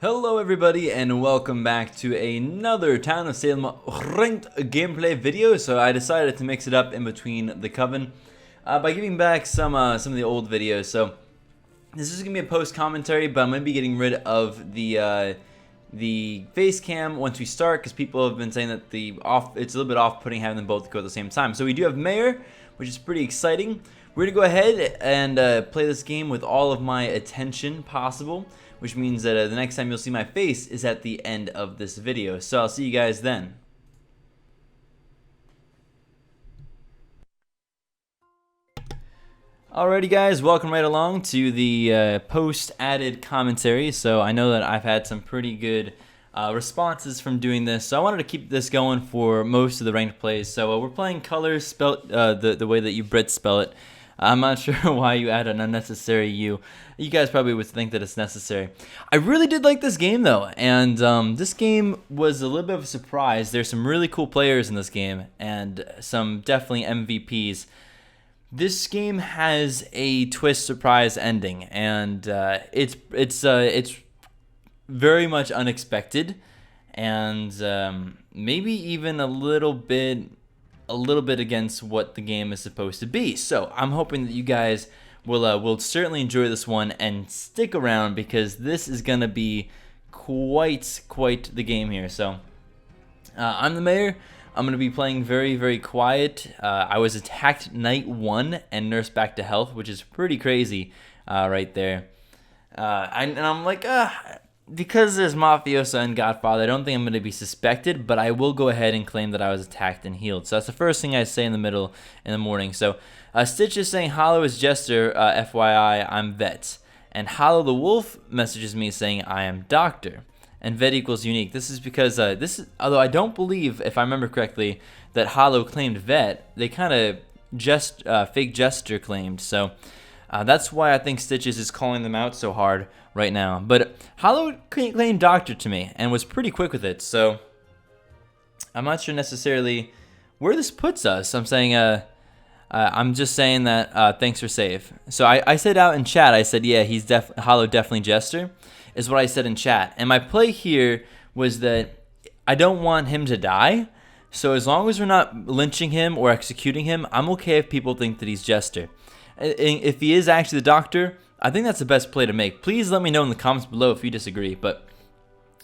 Hello everybody and welcome back to another Town of Salem ranked gameplay video. So I decided to mix it up in between the Coven by giving back some of the old videos. So this is gonna be a post commentary, but I'm gonna be getting rid of the face cam once we start because people have been saying that it's a little bit off-putting having them both go at the same time. So we do have Mayor, which is pretty exciting. We're gonna go ahead and play this game with all of my attention possible, which means that the next time you'll see my face is at the end of this video. So I'll see you guys then. Alrighty guys, welcome right along to the post-added commentary. So I know that I've had some pretty good responses from doing this, so I wanted to keep this going for most of the ranked plays. So we're playing colors spelled the way that you Brits spell it. I'm not sure why you add an unnecessary U. You guys probably would think that it's necessary. I really did like this game though, and this game was a little bit of a surprise. There's some really cool players in this game, and some definitely MVPs. This game has a twist surprise ending, and it's very much unexpected, and maybe even a little bit against what the game is supposed to be. So I'm hoping that you guys will certainly enjoy this one and stick around, because this is gonna be quite the game here. So I'm the Mayor. I'm gonna be playing very quiet. I was attacked night 1 and nursed back to health, which is pretty crazy right there. And I'm like, because there's Mafioso and Godfather, I don't think I'm going to be suspected, but I will go ahead and claim that I was attacked and healed. So that's the first thing I say in the morning. So Stitch is saying, Hollow is Jester, FYI, I'm Vet. And Hollow the Wolf messages me saying, I am Doctor. And Vet equals unique. This is because, although I don't believe, if I remember correctly, that Hollow claimed Vet, they kind of fake Jester claimed. So that's why I think Stitches is calling them out so hard right now. But Hollow claimed Doctor to me and was pretty quick with it, so I'm not sure necessarily where this puts us. I'm saying, I'm just saying that thanks for save. So I said out in chat, I said, yeah, Hollow definitely Jester, is what I said in chat. And my play here was that I don't want him to die, so as long as we're not lynching him or executing him, I'm okay if people think that he's Jester. If he is actually the Doctor, I think that's the best play to make. Please let me know in the comments below if you disagree. But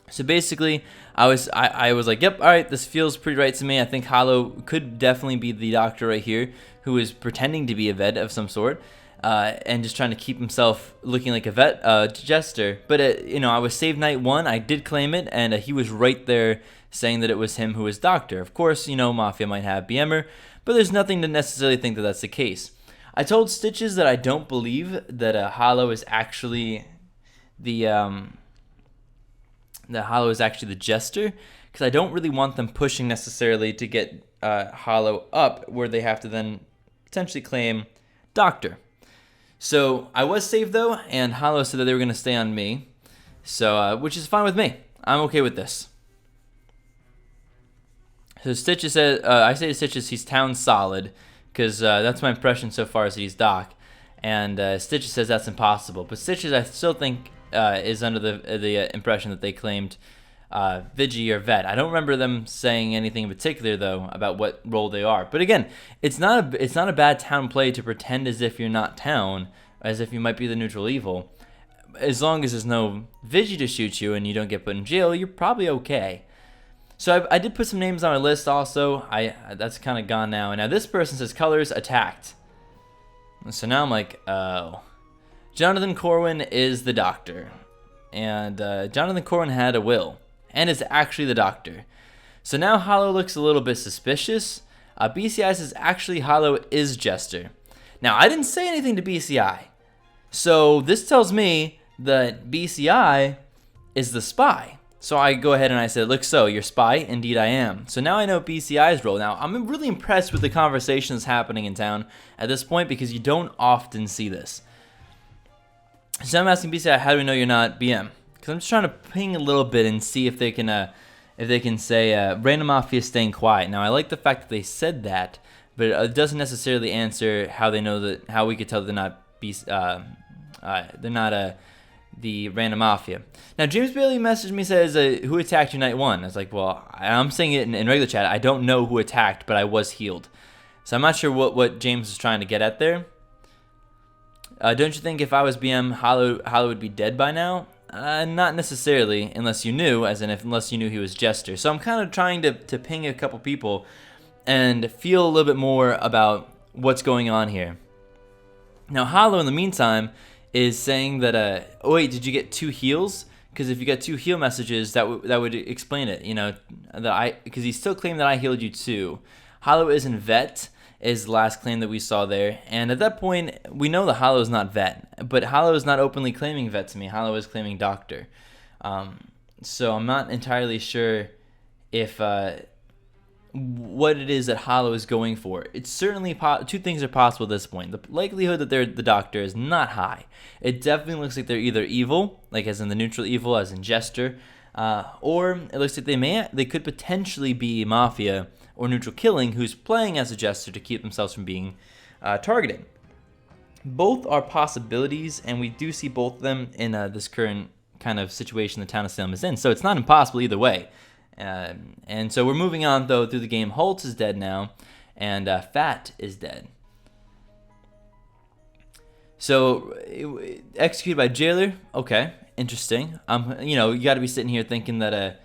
so basically, I was like, yep, all right, this feels pretty right to me. I think Hollow could definitely be the Doctor right here, who is pretending to be a vet of some sort, and just trying to keep himself looking like a vet Jester. But I was saved night 1. I did claim it, and he was right there saying that it was him who was Doctor. Of course, Mafia might have BMer, but there's nothing to necessarily think that that's the case. I told Stitches that I don't believe that Hollow is actually the Jester, because I don't really want them pushing necessarily to get Hollow up, where they have to then potentially claim Doctor. So I was saved though, and Hollow said that they were going to stay on me, so which is fine with me. I'm okay with this. So Stitches says, I say to Stitches he's town solid, because that's my impression so far is that he's Doc, and Stitches says that's impossible. But Stitches, I still think, is under the impression that they claimed Vigi or Vet. I don't remember them saying anything in particular though about what role they are. But again, it's not a bad town play to pretend as if you're not town, as if you might be the neutral evil. As long as there's no Vigi to shoot you and you don't get put in jail, you're probably okay. So I did put some names on my list also. That's kind of gone now. And now this person says colors attacked. So now I'm like, oh. Jonathan Corwin is the Doctor. And Jonathan Corwin had a will. And is actually the Doctor. So now Hollow looks a little bit suspicious. BCI says actually Hollow is Jester. Now I didn't say anything to BCI. So this tells me that BCI is the spy. So I go ahead and I said, look, so you're spy? Indeed I am. So now I know BCI's role. Now I'm really impressed with the conversations happening in town at this point, because you don't often see this. So I'm asking BCI, how do we know you're not BM? Because I'm just trying to ping a little bit and see if they can say random Mafia staying quiet. Now I like the fact that they said that, but it doesn't necessarily answer how they know that, how we could tell they're not the random mafia. Now, James Bailey messaged me, says, who attacked you night one? I was like, well, I'm saying it in regular chat. I don't know who attacked, but I was healed. So I'm not sure what James is trying to get at there. Don't you think if I was BM, Hollow would be dead by now? Not necessarily, unless you knew, unless you knew he was Jester. So I'm kind of trying to ping a couple people and feel a little bit more about what's going on here. Now, Hollow, in the meantime, is saying that, oh wait, did you get 2 heals? Because if you got 2 heal messages, that would explain it, you know, because he still claimed that I healed you too. Hollow isn't Vet, is the last claim that we saw there, and at that point, we know that Hollow is not Vet, but Hollow is not openly claiming Vet to me. Hollow is claiming Doctor. So I'm not entirely sure if what it is that Hollow is going for. It's certainly 2 things are possible at this point. The likelihood that they're the Doctor is not high. It definitely looks like they're either evil, like as in the neutral evil, as in Jester, or it looks like they could potentially be Mafia or neutral killing, who's playing as a Jester to keep themselves from being targeted. Both are possibilities, and we do see both of them in this current kind of situation the town of Salem is in. So it's not impossible either way. And so we're moving on, though, through the game. Holt is dead now, and Fat is dead. So, executed by Jailer. Okay, interesting. You know, you got to be sitting here thinking that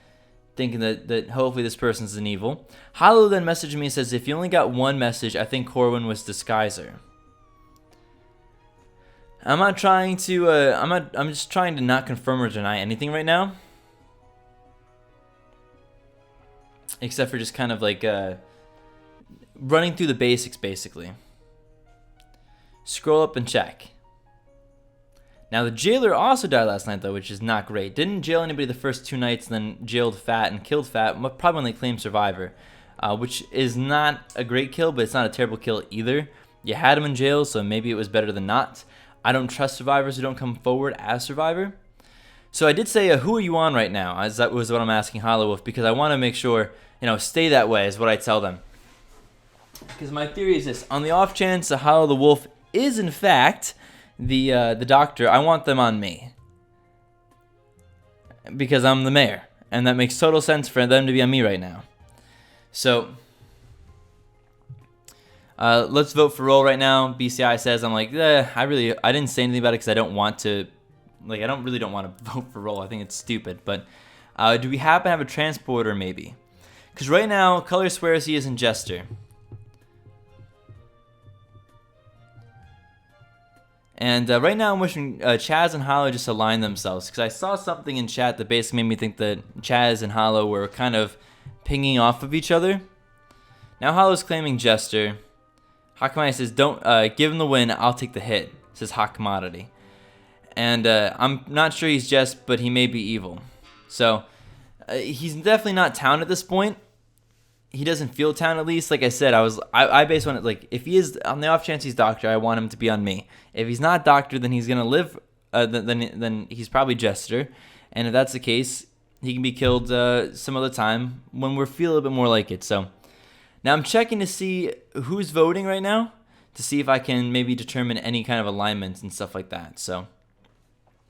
hopefully this person's an evil. Hollow then messaged me and says, if you only got 1 message, I think Corwin was Disguiser. I'm not trying to. I'm just trying to not confirm or deny anything right now. Except for just kind of like running through the basics, basically. Scroll up and check. Now, the Jailer also died last night, though, which is not great. Didn't jail anybody the first 2 nights, and then jailed Fat and killed Fat, probably when they claimed Survivor, which is not a great kill, but it's not a terrible kill either. You had him in jail, so maybe it was better than not. I don't trust Survivors who don't come forward as Survivor. So I did say, who are you on right now? As that was what I'm asking Hollow Wolf, because I want to make sure, you know, stay that way is what I tell them. Because my theory is this: on the off chance that Hollow the Wolf is in fact the Doctor, I want them on me, because I'm the mayor, and that makes total sense for them to be on me right now. So let's vote for roll right now. BCI says, I'm like, I didn't say anything about it because I don't want to. Like, I don't want to vote for roll. I think it's stupid. But do we happen to have a transporter, maybe? Because right now, Color swears he isn't Jester. And right now, I'm wishing Chaz and Hollow just align themselves. Because I saw something in chat that basically made me think that Chaz and Hollow were kind of pinging off of each other. Now Hollow's claiming Jester. Hakamai says, don't give him the win, I'll take the hit, says Hot Commodity. And I'm not sure he's Jest, but he may be evil. So he's definitely not town at this point. He doesn't feel town, at least. Like I said, I base on it, like, if he is, on the off chance he's Doctor, I want him to be on me. If he's not Doctor, then he's going to live, then he's probably Jester. And if that's the case, he can be killed some other time when we feel a little bit more like it. So now I'm checking to see who's voting right now, to see if I can maybe determine any kind of alignments and stuff like that. So,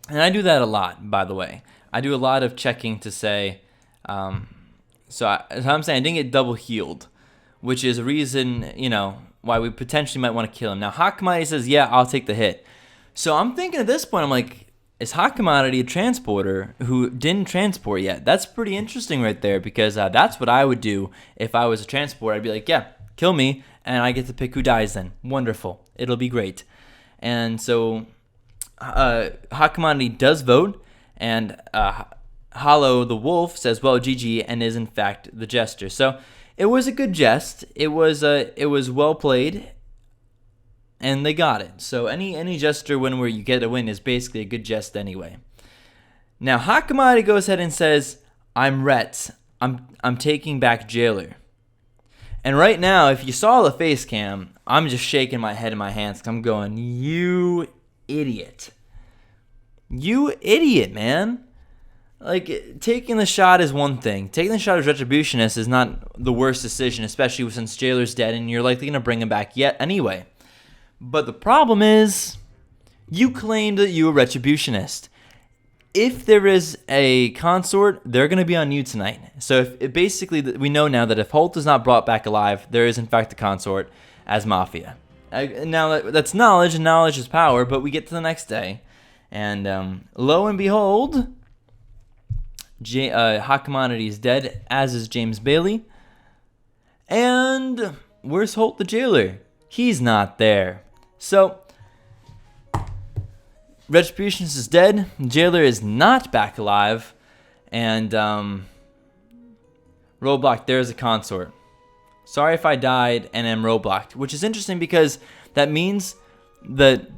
and I do that a lot, by the way. I do a lot of checking to say, so I'm saying I didn't get double healed, which is a reason, you know, why we potentially might want to kill him. Now, Hot Commodity says, yeah, I'll take the hit. So I'm thinking at this point, I'm like, is Hot Commodity a transporter who didn't transport yet? That's pretty interesting right there, because that's what I would do if I was a transporter. I'd be like, yeah, kill me, and I get to pick who dies then. Wonderful. It'll be great. And so Hot Commodity does vote, and Hollow the Wolf says, well, GG, and is in fact the Jester. So it was a good jest. It was well played, and they got it. So any Jester win where you get a win is basically a good jest anyway. Now Hot Commodity goes ahead and says, I'm Rhett. I'm taking back Jailer. And right now, if you saw the face cam, I'm just shaking my head in my hands, 'cause I'm going, you idiot. You idiot, man. Like, taking the shot is one thing. Taking the shot as Retributionist is not the worst decision, especially since Jailer's dead and you're likely going to bring him back yet anyway. But the problem is, you claimed that you were Retributionist. if there is a consort, they're going to be on you tonight. So basically, we know now that if Holt is not brought back alive, there is in fact a consort as Mafia. Now that's knowledge, and knowledge is power. But we get to the next day, and lo and behold, Hot Commodity is dead, as is James Bailey. And where's Holt the jailer? He's not there. So Retributionist is dead. Jailer is not back alive. And roadblock, there's a consort. Sorry if I died and am roadblocked, which is interesting because that means that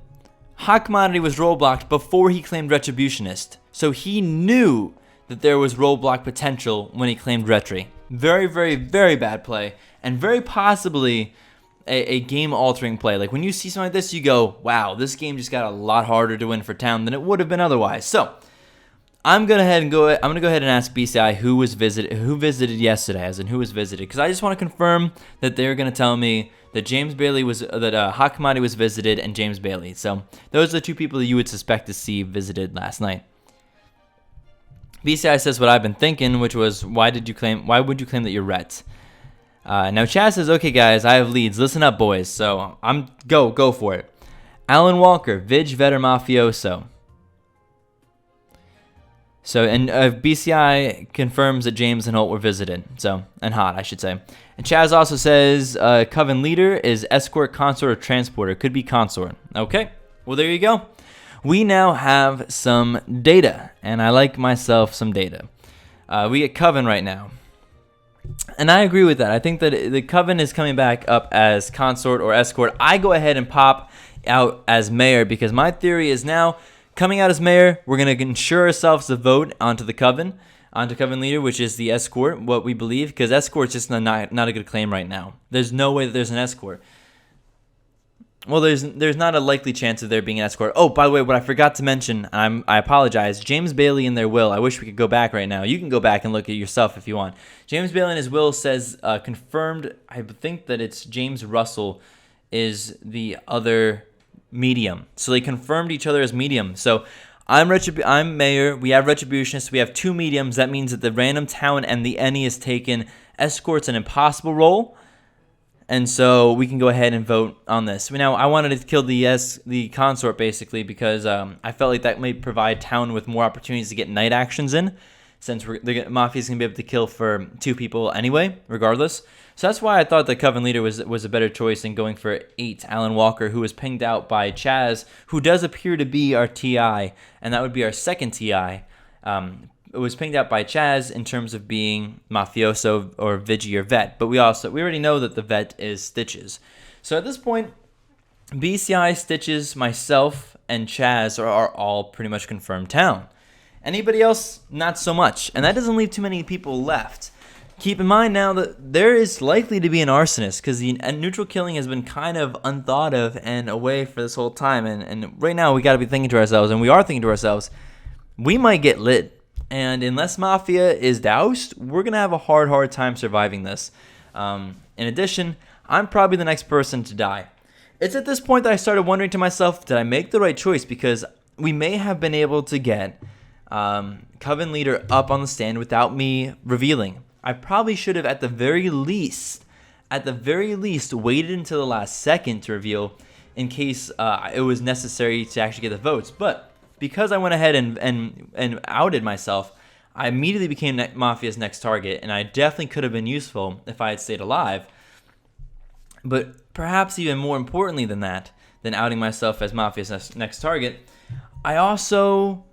Hot Commodity was roadblocked before he claimed Retributionist. So he knew that there was roadblock potential when he claimed Retri. Very, very, very bad play, and very possibly a game-altering play. Like when you see something like this, you go, wow, this game just got a lot harder to win for Town than it would have been otherwise. So I'm gonna go ahead and ask BCI who visited yesterday, as in who was visited, because I just want to confirm that they're gonna tell me that James Bailey was Hot Commodity was visited and James Bailey. So those are the two people that you would suspect to see visited last night. BCI says what I've been thinking, which was why would you claim that you're Rhett? Now Chaz says, okay guys, I have leads. Listen up, boys. So go for it. Alan Walker, Vig Vetter Mafioso. So, and BCI confirms that James and Holt were visited. So, and Hot, I should say. And Chaz also says Coven leader is escort, consort, or transporter. Could be consort. Okay, well there you go. We now have some data, and I like myself some data. We get Coven right now. And I agree with that. I think that the Coven is coming back up as consort or escort. I go ahead and pop out as mayor because my theory is now coming out as mayor, we're going to ensure ourselves a vote onto Coven leader, which is the escort, what we believe, because escort's just not a good claim right now. There's no way that there's an escort. Well, there's not a likely chance of there being an escort. Oh, by the way, what I forgot to mention, I apologize, James Bailey in their will, I wish we could go back right now. You can go back and look at yourself if you want. James Bailey in his will says, confirmed, I think that it's James Russell is the other medium. So they confirmed each other as medium. So I'm mayor, we have retributionists, we have two mediums. That means that the random town and the any is taken. Escort's an impossible role. And so we can go ahead and vote on this. Now, I wanted to kill the consort, basically, because I felt like that might provide Town with more opportunities to get night actions in, since the Mafia's going to be able to kill for two people anyway, regardless. So that's why I thought the Coven leader was a better choice than going for 8, Alan Walker, who was pinged out by Chaz, who does appear to be our TI, and that would be our second TI. It was pinged out by Chaz in terms of being Mafioso or Vigi or Vet, but we already know that the Vet is Stitches. So at this point, BCI, Stitches, myself, and Chaz are all pretty much confirmed Town. Anybody else? Not so much, and that doesn't leave too many people left. Keep in mind now that there is likely to be an arsonist, because the neutral killing has been kind of unthought of and away for this whole time, and right now we got to be thinking to ourselves, and we are thinking to ourselves, we might get lit. And unless Mafia is doused, we're going to have a hard time surviving this. In addition, I'm probably the next person to die. It's at this point that I started wondering to myself, did I make the right choice? Because we may have been able to get Coven leader up on the stand without me revealing. I probably should have at the very least, waited until the last second to reveal in case it was necessary to actually get the votes. But because I went ahead and outed myself, I immediately became Mafia's next target, and I definitely could have been useful if I had stayed alive. But perhaps even more importantly than outing myself as Mafia's next target, I also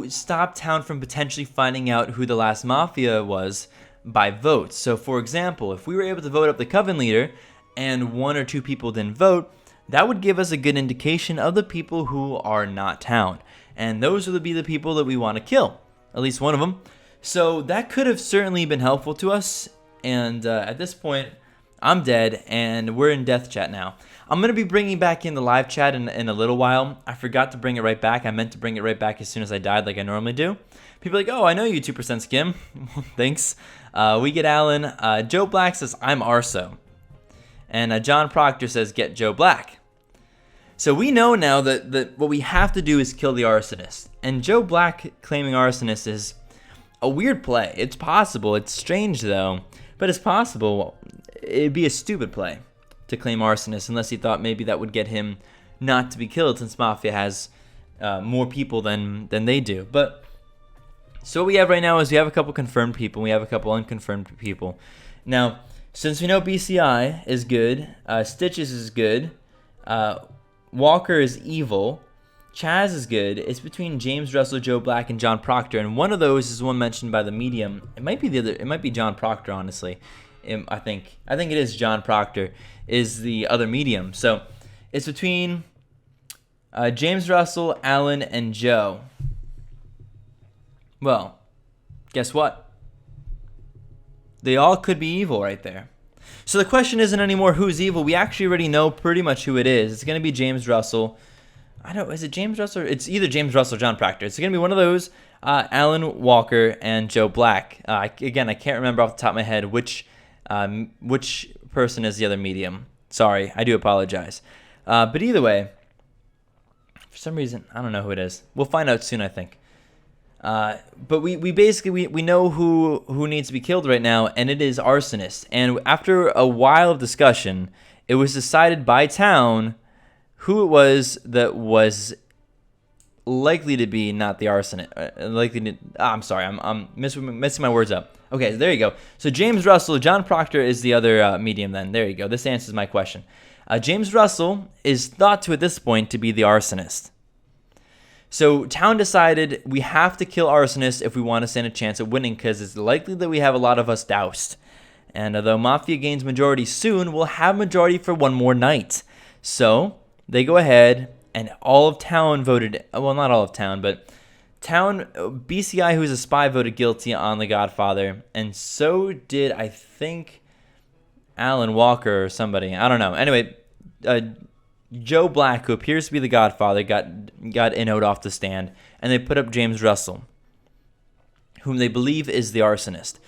stopped Town from potentially finding out who the last Mafia was by votes. So, for example, if we were able to vote up the Coven leader and 1 or 2 people didn't vote, that would give us a good indication of the people who are not Town. And those would be the people that we want to kill, at least one of them. So that could have certainly been helpful to us. And at this point, I'm dead, and we're in death chat now. I'm going to be bringing back in the live chat in a little while. I forgot to bring it right back. I meant to bring it right back as soon as I died like I normally do. People are like, oh, I know you, 2%Skimm. Thanks. We get Alan. Joe Black says, I'm Arso. And John Proctor says, get Joe Black. So we know now that what we have to do is kill the arsonist. And Joe Black claiming arsonist is a weird play. It's possible. It's strange though, but it's possible. It'd be a stupid play to claim arsonist unless he thought maybe that would get him not to be killed, since Mafia has more people than they do. But so what we have right now is we have a couple confirmed people, we have a couple unconfirmed people. Now, since we know BCI is good, Stitches is good, Walker is evil, Chaz is good. It's between James Russell, Joe Black, and John Proctor, and one of those is one mentioned by the medium. It might be the other. It might be John Proctor, honestly. I think it is John Proctor is the other medium. So it's between James Russell, Alan, and Joe. Well, guess what? They all could be evil right there. So the question isn't anymore who's evil. We actually already know pretty much who it is. It's going to be James Russell. I don't know. Is it James Russell? It's either James Russell or John Proctor. It's going to be one of those. Alan Walker and Joe Black. Again, I can't remember off the top of my head which person is the other medium. Sorry, I do apologize. But either way, for some reason, I don't know who it is. We'll find out soon, I think. But we basically know who needs to be killed right now, and it is arsonist. And after a while of discussion, it was decided by town who it was that was likely to be not the arsonist. I'm sorry, I'm messing my words up. Okay, there you go. So James Russell, John Proctor is the other medium then. There you go. This answers my question. James Russell is thought to at this point to be the arsonist. So town decided we have to kill arsonist if we want to stand a chance at winning, because it's likely that we have a lot of us doused. And although Mafia gains majority soon, we'll have majority for one more night. So they go ahead and all of town voted, well, not all of town, but town, BCI, who's a spy, voted guilty on the Godfather. And so did, I think, Alan Walker or somebody. I don't know. Anyway, Joe Black, who appears to be the Godfather, got innoed off the stand, and they put up James Russell, whom they believe is the arsonist.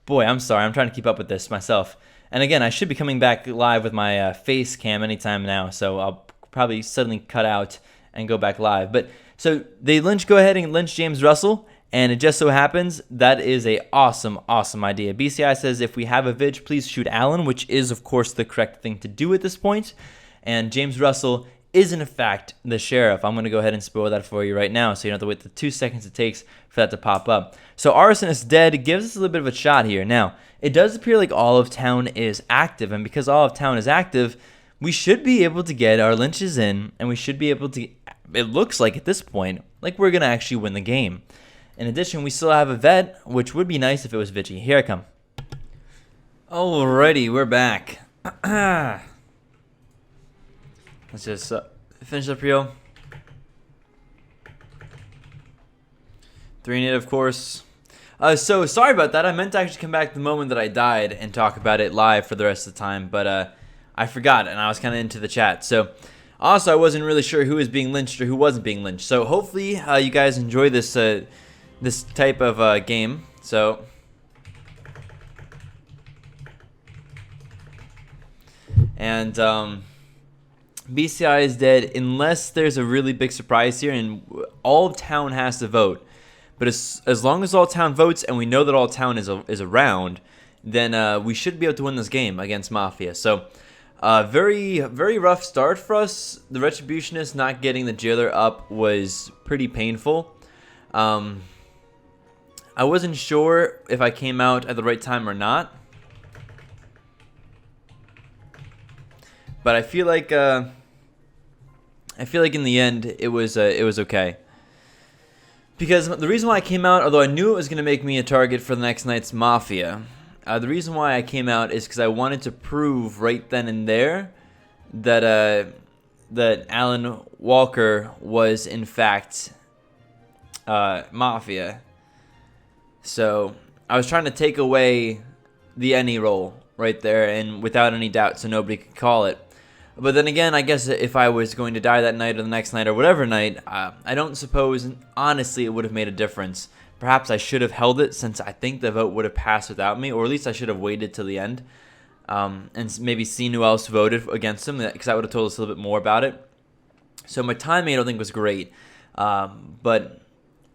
Boy, I'm sorry. I'm trying to keep up with this myself. And again, I should be coming back live with my face cam anytime now, so I'll probably suddenly cut out and go back live. But so they go ahead and lynch James Russell, and it just so happens that is a awesome idea. BCI says if we have a vid, please shoot Alan, which is, of course, the correct thing to do at this point. And James Russell is, in fact, the sheriff. I'm going to go ahead and spoil that for you right now, so you don't have to wait the 2 seconds it takes for that to pop up. So arsonist dead gives us a little bit of a shot here. Now, it does appear like all of town is active, and because all of town is active, we should be able to get our lynches in, and we should be able to, it looks like at this point, like we're going to actually win the game. In addition, we still have a vet, which would be nice if it was Vichy. Here I come. Alrighty, we're back. Let's just finish up here. 3-8, of course. So sorry about that. I meant to actually come back the moment that I died and talk about it live for the rest of the time, but I forgot, and I was kind of into the chat. So also, I wasn't really sure who was being lynched or who wasn't being lynched. So hopefully, you guys enjoy this this type of game. So and BCI is dead unless there's a really big surprise here, and all of town has to vote. But as long as all town votes, and we know that all town is around, then we should be able to win this game against Mafia. So very rough start for us. The Retributionist not getting the jailer up was pretty painful. I wasn't sure if I came out at the right time or not, but I feel like in the end it was okay. Because the reason why I came out, although I knew it was going to make me a target for the next night's Mafia, the reason why I came out is because I wanted to prove right then and there that that Alan Walker was in fact Mafia. So I was trying to take away the any roll right there, and without any doubt, so nobody could call it. But then again, I guess if I was going to die that night or the next night or whatever night, I don't suppose, honestly, it would have made a difference. Perhaps I should have held it, since I think the vote would have passed without me, or at least I should have waited till the end. and maybe seen who else voted against him, because that would have told us a little bit more about it. So my timing, I don't think, was great. But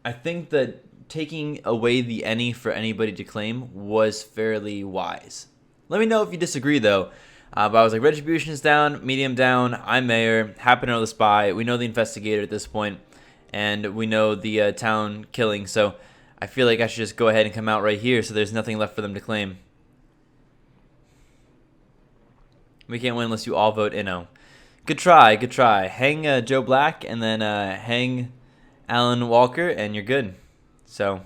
I think that taking away the any for anybody to claim was fairly wise. Let me know if you disagree, though. But I was like, Retribution is down, Medium down, I'm Mayor, happen to know the spy, we know the investigator at this point, and we know the town killing, so I feel like I should just go ahead and come out right here so there's nothing left for them to claim. We can't win unless you all vote Inno. Good try, good try. Hang Joe Black and then hang Alan Walker and you're good. So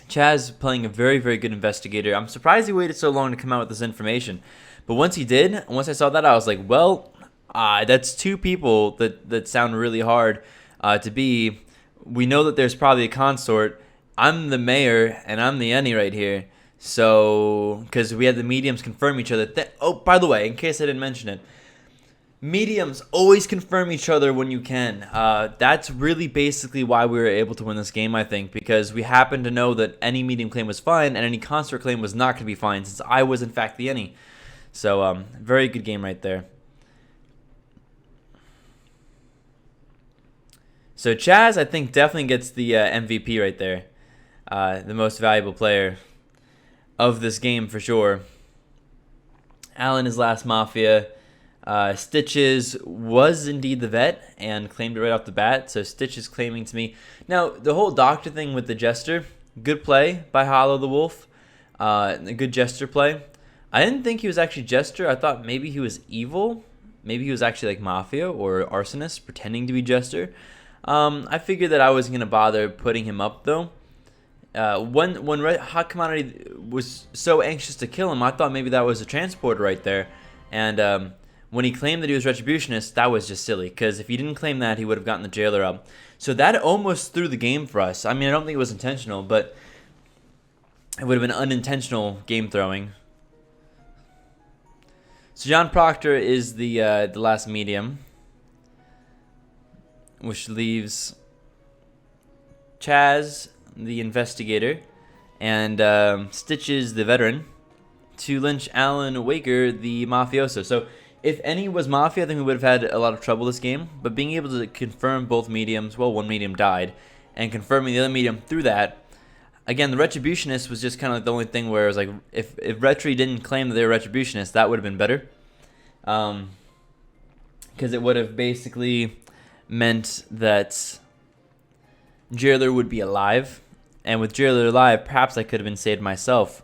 Chaz playing a very, very good investigator. I'm surprised he waited so long to come out with this information. But once he did, once I saw that, I was like, well, that's two people that sound really hard to be. We know that there's probably a consort. I'm the mayor, and I'm the any right here. So, because we had the mediums confirm each other. Oh, by the way, in case I didn't mention it, mediums always confirm each other when you can. That's really basically why we were able to win this game, I think, because we happened to know that any medium claim was fine and any consort claim was not going to be fine, since I was in fact the any. So, very good game right there. So Chaz, I think, definitely gets the MVP right there, the most valuable player of this game for sure. Alan is last Mafia. Stitches was indeed the vet and claimed it right off the bat, so Stitch is claiming to me. Now, the whole doctor thing with the Jester, good play by Hollow the Wolf. A good Jester play. I didn't think he was actually Jester. I thought maybe he was evil. Maybe he was actually like Mafia or Arsonist pretending to be Jester. I figured that I wasn't going to bother putting him up, though. When Hot Commodity was so anxious to kill him, I thought maybe that was a transporter right there. And when he claimed that he was Retributionist, that was just silly, because if he didn't claim that, he would have gotten the jailer up. So that almost threw the game for us. I mean, I don't think it was intentional, but it would have been unintentional game throwing. So John Proctor is the last medium, which leaves Chaz, the investigator, and Stitches, the veteran, to lynch Alan Waker, the mafioso. So if any was Mafia, I think we would have had a lot of trouble this game. But being able to confirm both mediums, well, one medium died, and confirming the other medium through that, again, the Retributionist was just kind of like the only thing where it was like, if Retri didn't claim that they were Retributionists, that would have been better. Because it would have basically meant that Jailer would be alive. And with Jailer alive, perhaps I could have been saved myself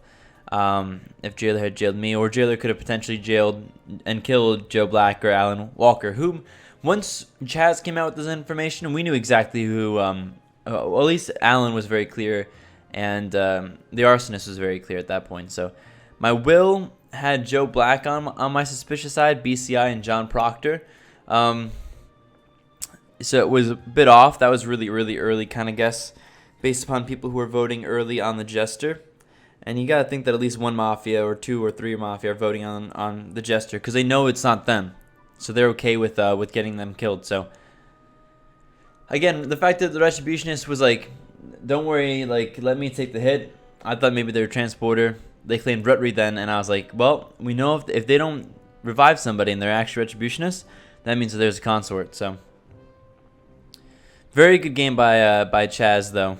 if Jailer had jailed me. Or Jailer could have potentially jailed and killed Joe Black or Alan Walker, whom, once Chaz came out with this information, we knew exactly who, well, at least Alan was very clear, and the Arsonist was very clear at that point. So my will had Joe Black on my suspicious side, BCI and John Proctor. So it was a bit off. That was really, really early kind of guess, based upon people who were voting early on the Jester. And you got to think that at least one Mafia or two or three Mafia are voting on the Jester, because they know it's not them. So they're okay with getting them killed. So, again, the fact that the Retributionist was like, don't worry, like, let me take the hit. I thought maybe they were Transporter. They claimed Rutry then, and I was like, well, we know if they don't revive somebody and they're actually Retributionists, that means that there's a consort. So, very good game by Chaz, though.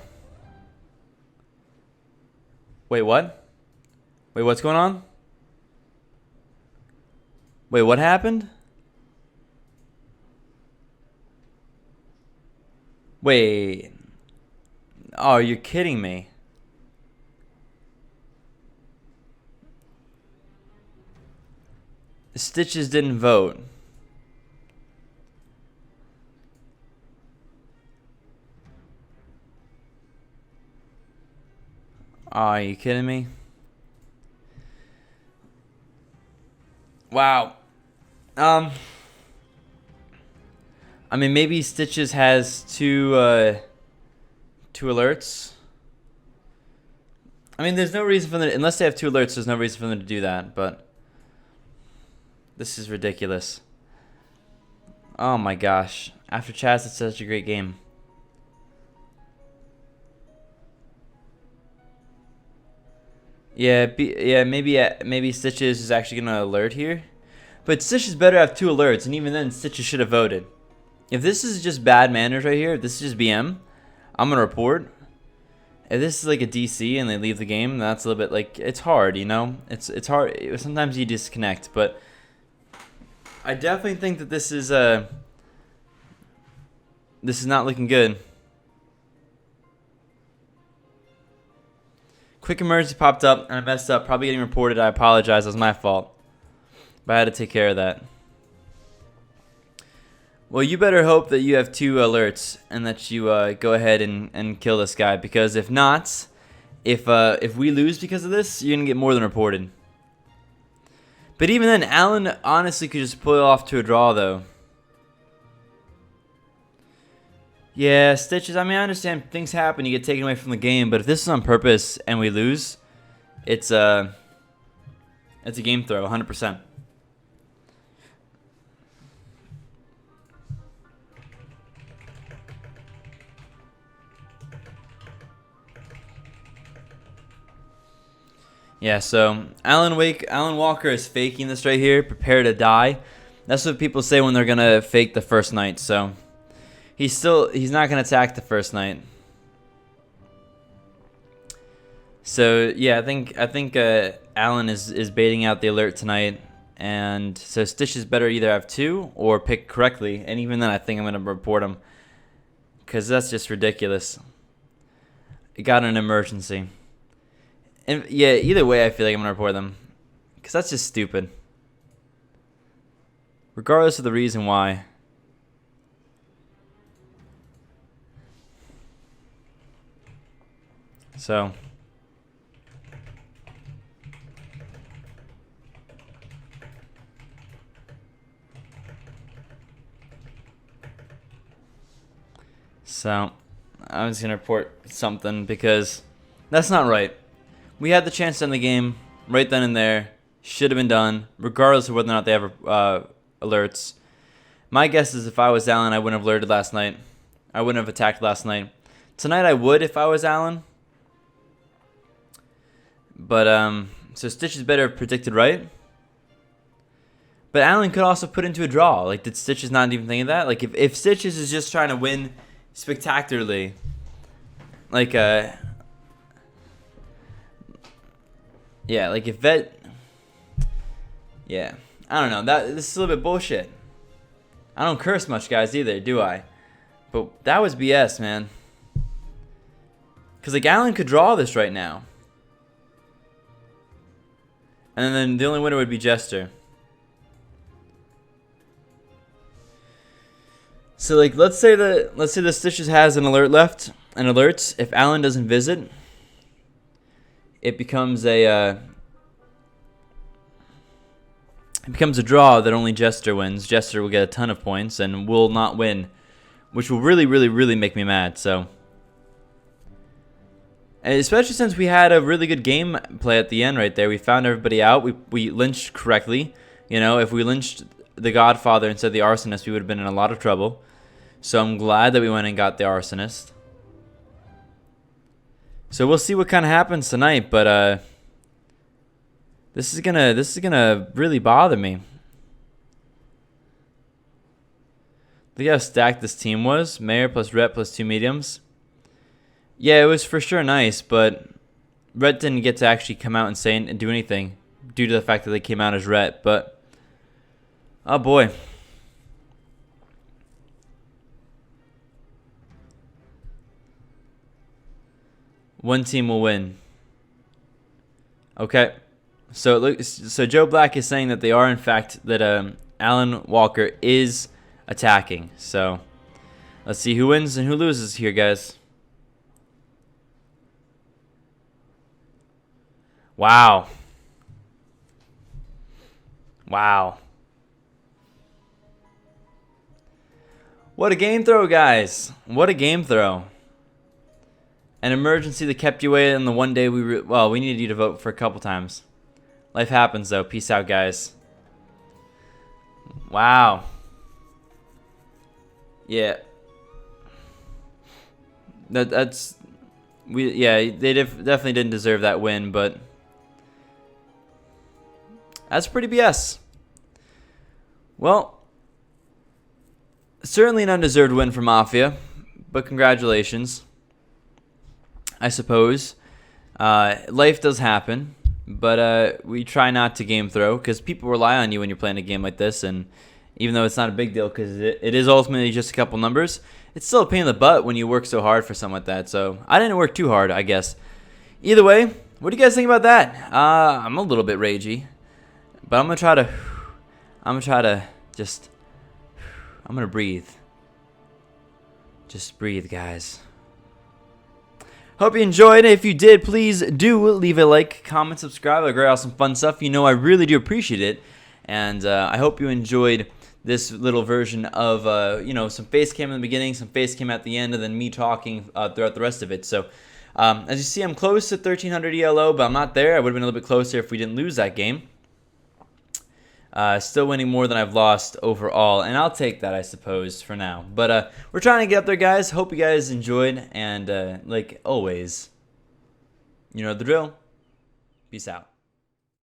Wait, what? Wait, what's going on? Wait, what happened? Wait. Oh, you're kidding me. Stitches didn't vote. Oh, are you kidding me? Wow. I mean, maybe Stitches has two alerts. I mean, there's no reason for them, unless they have two alerts, there's no reason for them to do that, but this is ridiculous. Oh my gosh. After Chaz, it's such a great game. Yeah, maybe Stitches is actually gonna alert here. But Stitches better have 2 alerts, and even then, Stitches should have voted. If this is just bad manners right here, if this is just BM, I'm gonna report. If this is like a DC and they leave the game, that's a little bit like, it's hard, you know? It's hard. Sometimes you disconnect, but I definitely think that this is not looking good. Quick emergency popped up and I messed up. Probably getting reported. I apologize. It was my fault. But I had to take care of that. Well, you better hope that you have 2 alerts and that you go ahead and kill this guy, because if not, if we lose because of this, you're gonna get more than reported. But even then, Alan honestly could just pull it off to a draw, though. Yeah, Stitches, I mean, I understand things happen, you get taken away from the game, but if this is on purpose and we lose, it's a game throw, 100%. Yeah, so Alan Walker is faking this right here. Prepare to die. That's what people say when they're gonna fake the first night. So he's not gonna attack the first night. So yeah, I think Alan is baiting out the alert tonight, and so Stitches better either have 2 or pick correctly. And even then, I think I'm gonna report him, because that's just ridiculous. It got an emergency. And yeah, either way, I feel like I'm gonna report them, because that's just stupid. Regardless of the reason why. So I'm just gonna report something, because that's not right. We had the chance to end the game right then and there. Should have been done, regardless of whether or not they have alerts. My guess is if I was Alan, I wouldn't have alerted last night. I wouldn't have attacked last night. Tonight I would if I was Alan. But, so Stitches better have predicted right. But Alan could also put into a draw. Like, did Stitches not even think of that? Like, if Stitches is just trying to win spectacularly, like, yeah, like if Vet... Yeah, I don't know. This is a little bit bullshit. I don't curse much, guys, either, do I? But that was BS, man. Because, like, Alan could draw this right now. And then the only winner would be Jester. So, like, let's say the Stitches has an alert left. And alerts, if Alan doesn't visit, it becomes a draw that only Jester wins. Jester will get a ton of points and will not win, which will really, really, really make me mad. So, and especially since we had a really good game play at the end right there. We found everybody out. We lynched correctly. You know, if we lynched the Godfather instead of the Arsonist, we would have been in a lot of trouble. So I'm glad that we went and got the Arsonist. So we'll see what kind of happens tonight, but this is gonna really bother me. Look how stacked this team was. Mayor plus Rhett plus 2 mediums. Yeah, it was for sure nice, but Rhett didn't get to actually come out and say and do anything due to the fact that they came out as Rhett. But oh boy. One team will win. Okay. So Joe Black is saying that they are in fact that Alan Walker is attacking. So let's see who wins and who loses here, guys. Wow. Wow. What a game throw, guys. What a game throw. An emergency that kept you away on the one day we needed you to vote for a couple times. Life happens, though. Peace out, guys. Wow. Yeah. They definitely didn't deserve that win, but That's pretty BS. Well, certainly an undeserved win for Mafia, but congratulations. I suppose. Life does happen, but we try not to game throw because people rely on you when you're playing a game like this, and even though it's not a big deal because it is ultimately just a couple numbers, it's still a pain in the butt when you work so hard for something like that. So I didn't work too hard, I guess. Either way, what do you guys think about that? I'm a little bit ragey, but I'm gonna try to I'm gonna breathe. Just breathe, guys. Hope you enjoyed. If you did, please do leave a like, comment, subscribe. I great out some fun stuff. You know I really do appreciate it. And I hope you enjoyed this little version of, some face cam in the beginning, some face cam at the end, and then me talking throughout the rest of it. So, as you see, I'm close to 1,300 ELO, but I'm not there. I would have been a little bit closer if we didn't lose that game. Still winning more than I've lost overall, and I'll take that, I suppose, for now. But we're trying to get up there, guys. Hope you guys enjoyed, and like always, you know the drill. Peace out.